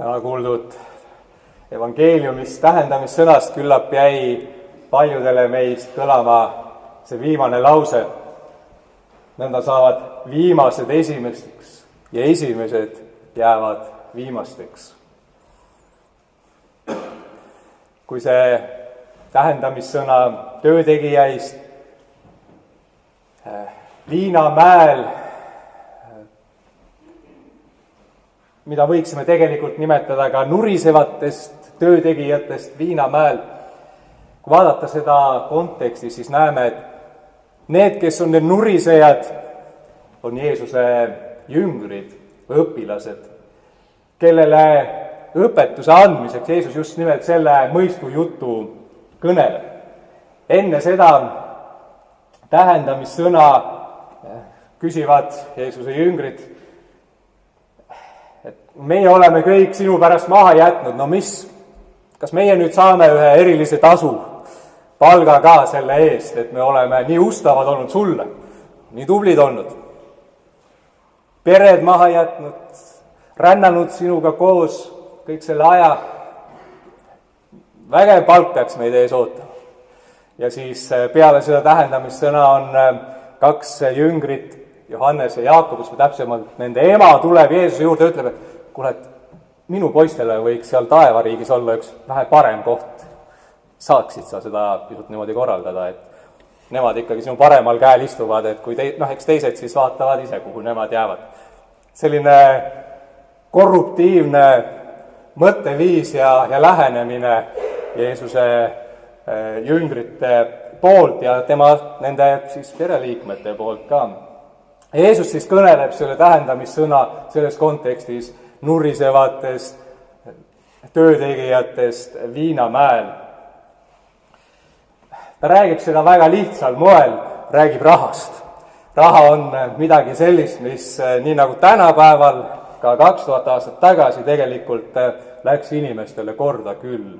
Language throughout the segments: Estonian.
Täna kuuldud evangeeliumist tähendamissõnast küllap jäi paljudele meist kõlama see viimane lause. Nõnda saavad viimased esimesteks ja esimesed jäävad viimasteks. Kui see tähendamissõna töötegijaist Viinamäel, mida võiksime tegelikult nimetada ka nurisevatest töötegijatest Viinamäel. Kui vaadata seda konteksti, siis näeme, et need, kes on need nurisejad, on Jeesuse jüngrid või õpilased, kellele õpetuse andmiseks Jeesus just nimelt selle mõistujutu kõneleb. Enne seda tähendamissõna küsivad Jeesuse jüngrid, et meie oleme kõik sinu pärast maha jätnud, no mis, kas meie nüüd saame ühe erilise tasu, palga ka selle eest, et me oleme nii ustavad olnud sulle, nii tublid olnud, pered maha jätnud, rännanud sinuga koos kõik selle aja, vägev palk peaks meid ees ootama. Ja siis peale seda tähendamissõna on kaks jüngrit, Johannes ja Jaakobus, või täpsemalt nende ema tuleb Jeesuse juurde ja ütleb, et kuule, et minu poistele võiks seal taevariigis olla üks vähe parem koht. Saaksid sa seda pisut niimoodi korraldada, et nemad ikkagi sinu paremal käel istuvad, et kui eks teised siis vaatavad ise, kuhu nemad jäävad. Selline korruptiivne mõtteviis ja lähenemine Jeesuse jüngrite poolt ja nende siis pereliikmete poolt ka. Jeesus siis kõneleb selle tähendamissõna selles kontekstis nurisevatest töötegijatest Viinamäel. Ta räägib seda väga lihtsal moel, räägib rahast. Raha on midagi sellist, mis nii nagu tänapäeval, ka 2000 aastat tagasi tegelikult läks inimestele korda küll.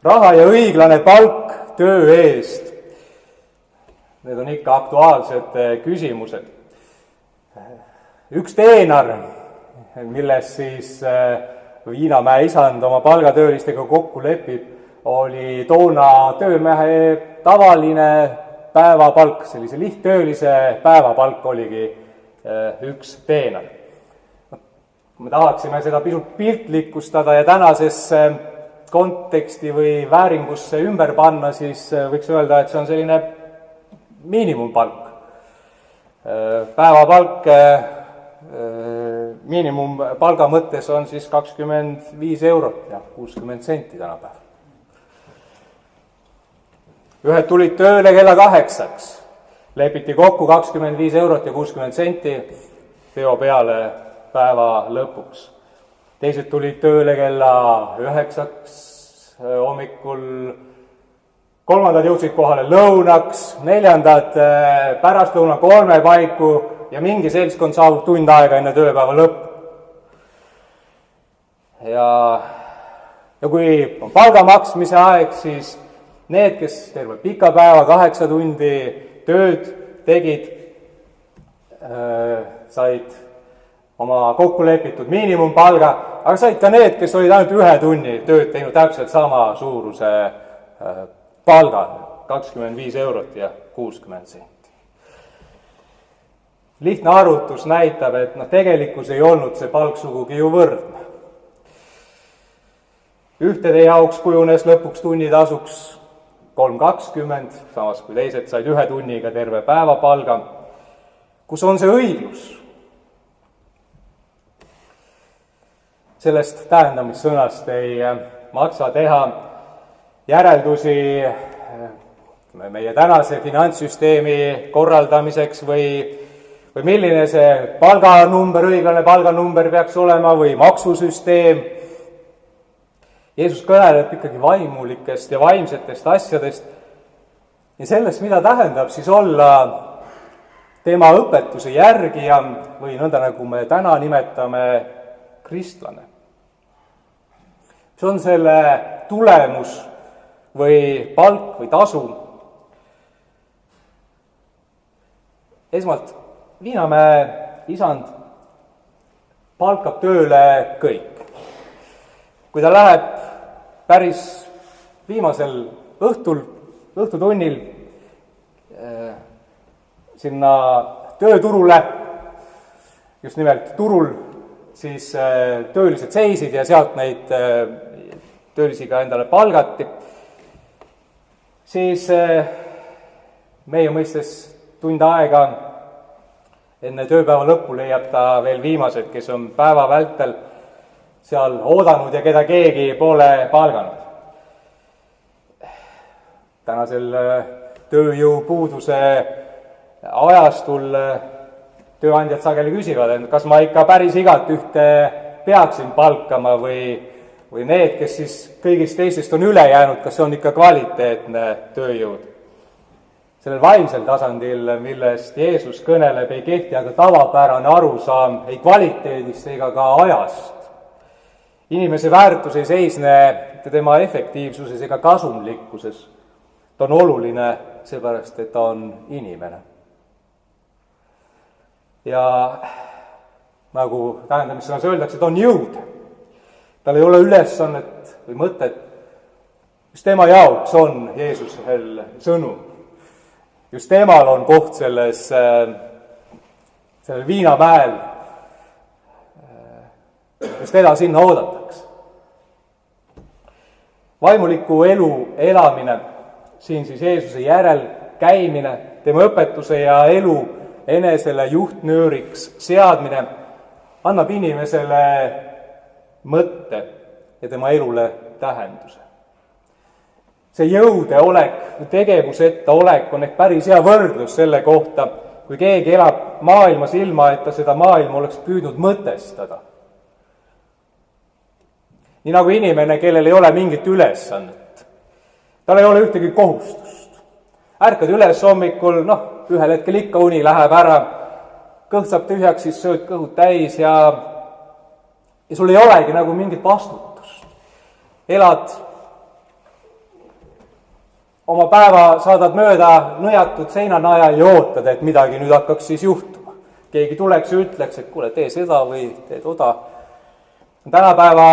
Raha ja õiglane palk töö eest. Need on ikka aktuaalsed küsimused. Üks teenar, milles siis Viinamäe isand oma palgatöölistega kokku lepib, oli toona töömehe tavaline päevapalk, sellise lihttöölise päevapalk oligi üks teenar. Kui me tahaksime seda pisut piltlikustada ja tänasesse konteksti või vääringusse ümber panna, siis võiks öelda, et see on selline miinimumpalk. Päevapalk miinimumpalga mõttes on siis 25 eurot ja 60 senti tänapäeval. Ühed tulid tööle kella 8, lepiti kokku 25 eurot ja 60 senti peo peale päeva lõpuks. Teised tulid tööle kella 9 hommikul, kolmandad jõudsid kohale lõunaks, neljandad pärastlõuna 3 paiku ja mingi seltskond saabub tund aega enne tööpäeva lõppu. Ja kui on palga maksmise aeg, siis need, kes terve pika päeva 8 tundi tööd tegid, said oma kokkulepitud miinimumpalga, aga said ka need, kes olid ainult 1 tunni tööd teinud täpselt sama suuruse palga, 25 eurot ja 60 senti. Lihtne arvutus näitab, et tegelikkus ei olnud see palk sugugi ju võrdne. Ühtede jaoks kujunes lõpuks tunnitasuks 3,20, samas kui teised said 1 tunniga terve päevapalga. Kus on see õiglus? Sellest tähendamissõnast ei maksa teha järeldusi meie tänase finantssüsteemi korraldamiseks või milline see palganumber, õiglane palganumber peaks olema või maksusüsteem. Jeesus kõneleb ikkagi vaimulikest ja vaimsetest asjadest ja sellest, mida tähendab siis olla tema õpetuse järgija või nõnda, nagu me täna nimetame, kristlane. See on selle tulemus või palk või tasu. Esmalt, Viinamäe isand palkab tööle kõik. kui ta läheb päris viimasel õhtutunnil sinna tööturule, just nimelt turul, siis töölised seisid ja sealt neid töölisi ka endale palgati, siis meie mõistes tund aega enne tööpäeva lõppu leiab ta veel viimased, kes on päeva vältel seal oodanud ja keda keegi pole palganud. Tänasel tööjõupuuduse ajastul tööandjad sageli küsivad, et kas ma ikka päris igat ühte peaksin palkama või need, kes siis kõigist teistest on üle jäänud, kas see on ikka kvaliteetne tööjõud. Sellel vaimsel tasandil, millest Jeesus kõneleb, ei kehti aga tavapärane arusaam ei kvaliteedist ega ka ajast. Inimese väärtus ei seisne tema efektiivsuses ega kasumlikkuses. Ta on oluline seepärast, et ta on inimene. Ja nagu tähendamissõnas öeldakse, ta on jõud. Tal ei ole ülesannet või mõtet, mis tema jaoks on Jeesusel sõnum. Just temal on koht sellel Viinamäel, just teda sinna oodatakse. Vaimuliku elu elamine, siin siis Jeesuse järel käimine, tema õpetuse ja elu enesele juhtnööriks seadmine annab inimesele mõtte ja tema elule tähenduse. See jõudeolek, tegevuseta olek on ehk päris hea võrdlus selle kohta, kui keegi elab maailmas ilma, et ta seda maailma oleks püüdnud mõtestada. Nii nagu inimene, kellel ei ole mingit ülesannet. Tal ei ole ühtegi kohustust. Ärkad üles hommikul, ühel hetkel ikka uni läheb ära, kõht saab tühjaks, siis sööd kõhud täis ja sul ei olegi nagu mingit vastutust. Elad oma päeva saadad mööda nõjatud seinanajal ja ootad, et midagi nüüd hakkaks siis juhtuma. Keegi tuleks ja ütleks, et kuule, tee seda või tee toda. Tänapäeva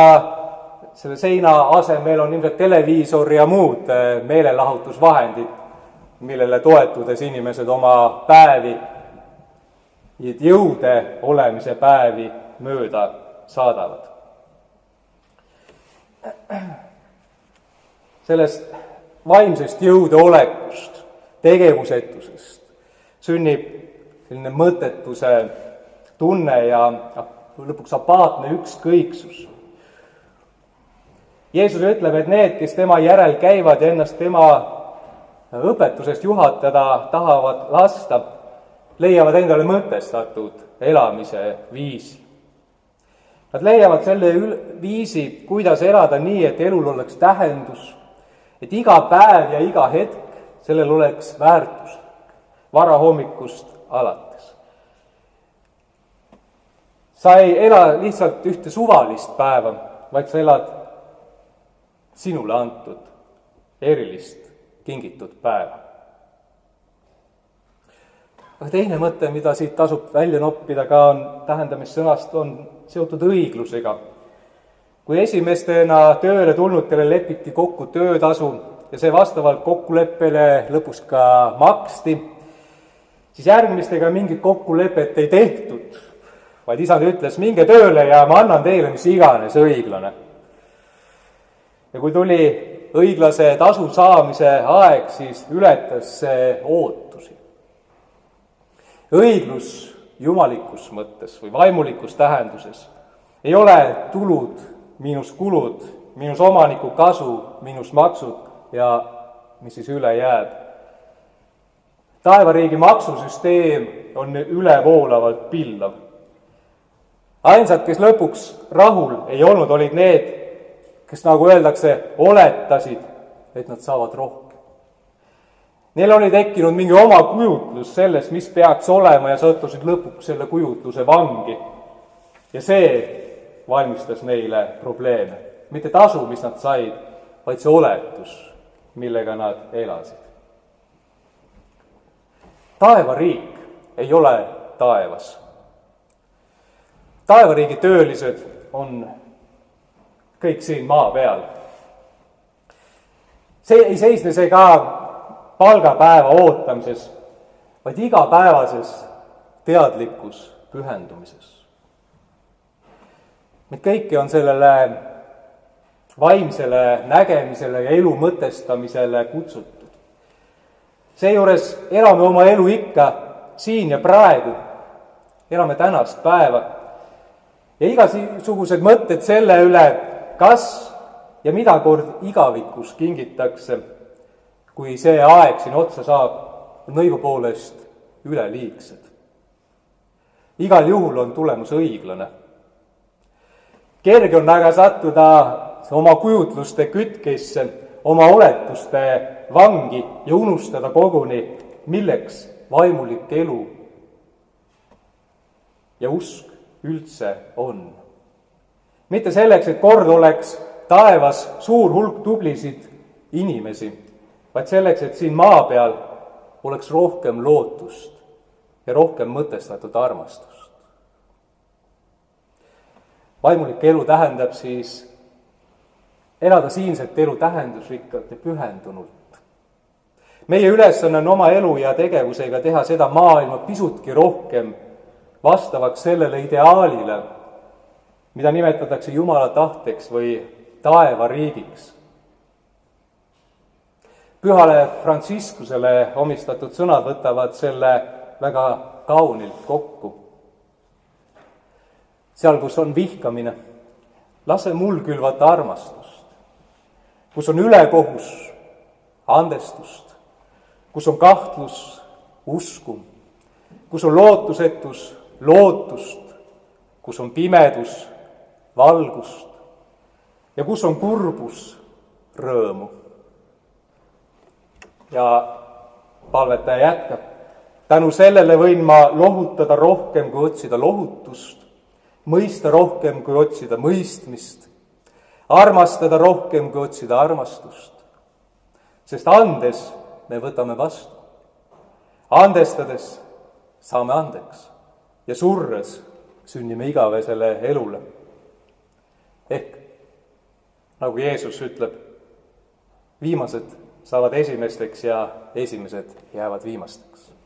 selle seina asemel on ilmselt televiisor ja muud meelelahutusvahendid, millele toetudes inimesed oma päevi, jõude olemise päevi mööda saadavad. Sellest vaimsest jõudeolekust, tegevusetusest sünnib selline mõttetuse tunne ja lõpuks apaatne ükskõiksus. Jeesus ütleb, et need, kes tema järel käivad ja ennast tema õpetusest juhatada tahavad lasta, leiavad endale mõtestatud elamise viisi. Nad leiavad selle viisi, kuidas elada nii, et elul oleks tähendus, et iga päev ja iga hetk sellel oleks väärtuslik, varahommikust alates. Sa ei ela lihtsalt ühte suvalist päeva, vaid sa elad sinule antud erilist kingitud päeva. Aga teine mõte, mida siit tasub välja noppida ka tähendamissõnast, on seotud õiglusega. Kui esimestena tööle tulnutele lepiti kokku töötasu ja see vastavalt kokkuleppele lõpus ka maksti, siis järgmistega mingit kokkulepet ei tehtud, vaid isand ütles, minge tööle ja ma annan teile mis iganes õiglane. Ja kui tuli õiglase tasu saamise aeg, siis ületas see ootusi. Õiglus jumalikus mõttes või vaimulikus tähenduses ei ole tulud miinus kulud, miinus omaniku kasu, miinus maksud ja mis siis üle jääb. Taevariigi maksusüsteem on ülevoolavalt pillav. Ainsad, kes lõpuks rahul ei olnud, olid need, kes nagu öeldakse, oletasid, et nad saavad rohkem. Neil oli tekkinud mingi oma kujutlus sellest, mis peaks olema ja sattusid lõpuks selle kujutluse vangi. Ja see valmistas neile probleeme. Mitte tasu, mis nad said, vaid see oletus, millega nad elasid. Taevariik ei ole taevas. Taevariigi töölised on kõik siin maa peal. See ei seisne see ka palgapäeva ootamises, vaid igapäevases teadlikus pühendumises. Meid kõiki on sellele vaimsele nägemisele ja elu mõtestamisele kutsutud. Seejuures elame oma elu ikka siin ja praegu, elame tänast päeva ja igasugused mõtted selle üle, kas ja mida kord igavikus kingitakse, kui see aeg siin otsa saab, on õigupoolest üleliigsed. Igal juhul on tulemus õiglane. Kerge on aga sattuda oma kujutluste kütkisse, oma oletuste vangi ja unustada koguni, milleks vaimulik elu ja usk üldse on. Mitte selleks, et kord oleks taevas suur hulk tublisid inimesi, vaid selleks, et siin maa peal oleks rohkem lootust ja rohkem mõtestatud armastust. Vaimulik elu tähendab siis elada siinset elu tähendusrikkalt ja pühendunult. Meie ülesanne on oma elu ja tegevusega teha seda maailma pisutki rohkem vastavaks sellele ideaalile, mida nimetatakse Jumala tahteks või taevariigiks. Pühale Franciscusele omistatud sõnad võtavad selle väga kaunilt kokku. Seal, kus on vihkamine, lase mul külvata armastust. Kus on ülekohus, andestust. Kus on kahtlus, usku. Kus on lootusetus, lootust. Kus on pimedus, valgust. Ja kus on kurbus, rõõmu. Ja palvetaja jätkab. Tänu sellele võin ma lohutada rohkem, kui otsida lohutust, mõista rohkem, kui otsida mõistmist, armastada rohkem, kui otsida armastust. Sest andes me võtame vastu. Andestades saame andeks ja surres sünnime igavesele elule. Ehk, nagu Jeesus ütleb, viimased saavad esimesteks ja esimesed jäävad viimasteks.